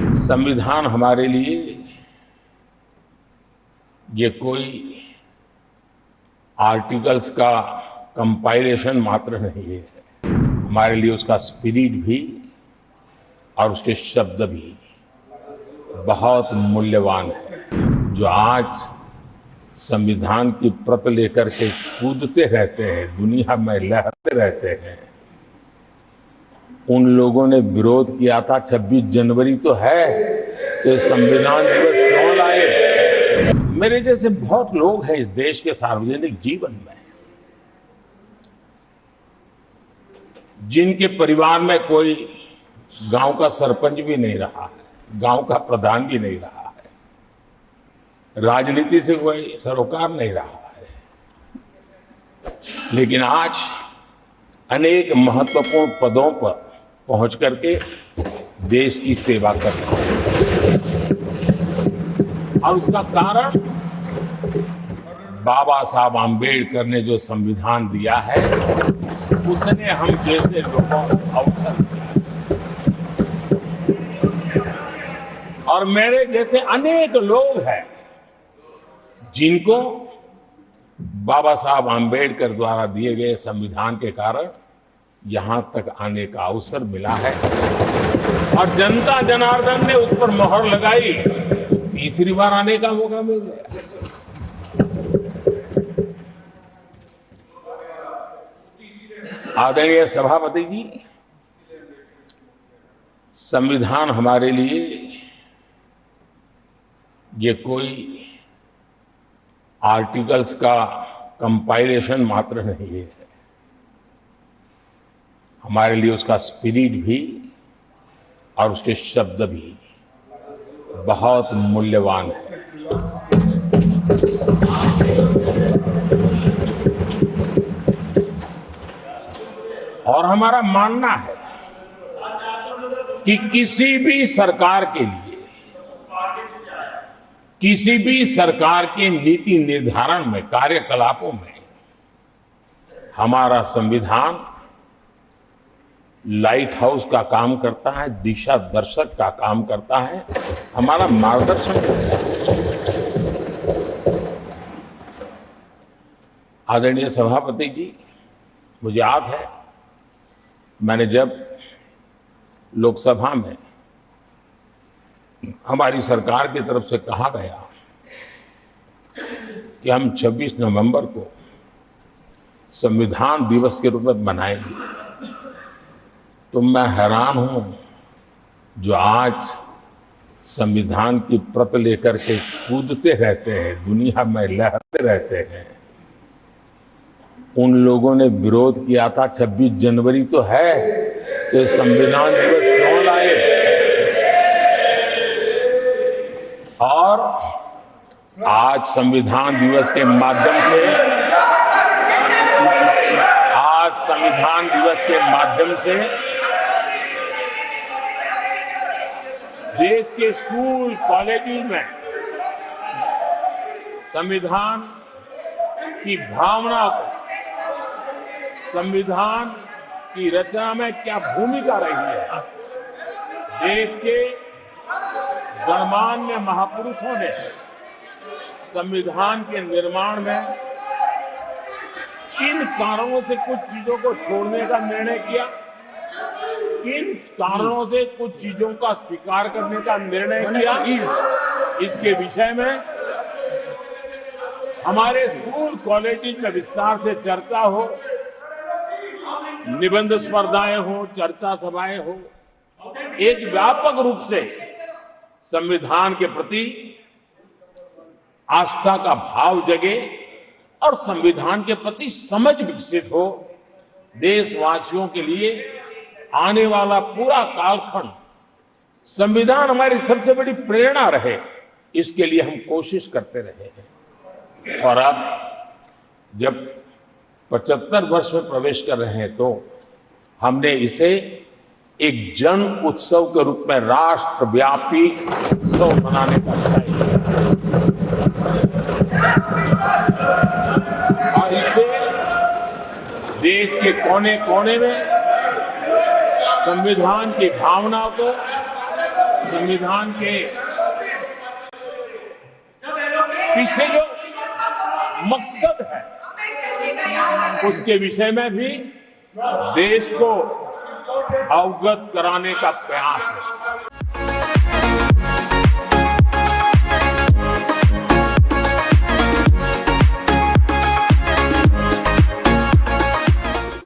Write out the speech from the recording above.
संविधान हमारे लिए ये कोई आर्टिकल्स का कंपाइलेशन मात्र नहीं है। हमारे लिए उसका स्पिरिट भी और उसके शब्द भी बहुत मूल्यवान है। जो आज संविधान की प्रत लेकर के कूदते रहते हैं, दुनिया में लहरते रहते हैं, उन लोगों ने विरोध किया था 26 जनवरी तो है, तो संविधान दिवस क्यों लाए? मेरे जैसे बहुत लोग हैं इस देश के सार्वजनिक जीवन में, जिनके परिवार में कोई गांव का सरपंच भी नहीं रहा है, गांव का प्रधान भी नहीं रहा है, राजनीति से कोई सरोकार नहीं रहा है, लेकिन आज अनेक महत्वपूर्ण पदों पर पहुंच करके देश की सेवा कर रहे हैं। और उसका कारण बाबा साहब आम्बेडकर ने जो संविधान दिया है, उसने हम जैसे लोगों को अवसर दिया। और मेरे जैसे अनेक लोग हैं जिनको बाबा साहब आम्बेडकर द्वारा दिए गए संविधान के कारण यहां तक आने का अवसर मिला है। और जनता जनार्दन ने उस पर मोहर लगाई, तीसरी बार आने का मौका मिल गया। आदरणीय सभापति जी, संविधान हमारे लिए ये कोई आर्टिकल्स का कंपाइलेशन मात्र नहीं है। हमारे लिए उसका स्पिरिट भी और उसके शब्द भी बहुत मूल्यवान है। और हमारा मानना है कि किसी भी सरकार के लिए, किसी भी सरकार के नीति निर्धारण में, कार्यकलापों में हमारा संविधान लाइट हाउस का काम करता है, दिशा दर्शक का काम करता है, हमारा मार्गदर्शन करता है। आदरणीय सभापति जी, मुझे याद है मैंने जब लोकसभा में हमारी सरकार की तरफ से कहा गया कि हम 26 नवंबर को संविधान दिवस के रूप में मनाएंगे, तो मैं हैरान हूं जो आज संविधान की प्रत लेकर के कूदते रहते हैं, दुनिया में लहरते रहते हैं, उन लोगों ने विरोध किया था 26 जनवरी तो है, तो संविधान दिवस क्यों लाए? और आज संविधान दिवस के माध्यम से, देश के स्कूल कॉलेजों में संविधान की भावना को, संविधान की रचना में क्या भूमिका रही है, देश के गणमान्य महापुरुषों ने संविधान के निर्माण में किन कारणों से कुछ चीजों को छोड़ने का निर्णय किया, किन कारणों से कुछ चीजों का स्वीकार करने का निर्णय किया, इसके विषय में हमारे स्कूल कॉलेज में विस्तार से चर्चा हो, निबंध स्पर्धाएं हो, चर्चा सभाएं हो, एक व्यापक रूप से संविधान के प्रति आस्था का भाव जगे और संविधान के प्रति समझ विकसित हो। देशवासियों के लिए आने वाला पूरा कालखंड संविधान हमारी सबसे बड़ी प्रेरणा रहे, इसके लिए हम कोशिश करते रहे हैं। और अब जब 75 वर्ष में प्रवेश कर रहे हैं, तो हमने इसे एक जन उत्सव के रूप में राष्ट्रव्यापी उत्सव मनाने का तय किया। और इससे देश के कोने कोने में संविधान की भावना को, संविधान के पीछे जो मकसद है उसके विषय में भी देश को अवगत कराने का प्रयास है।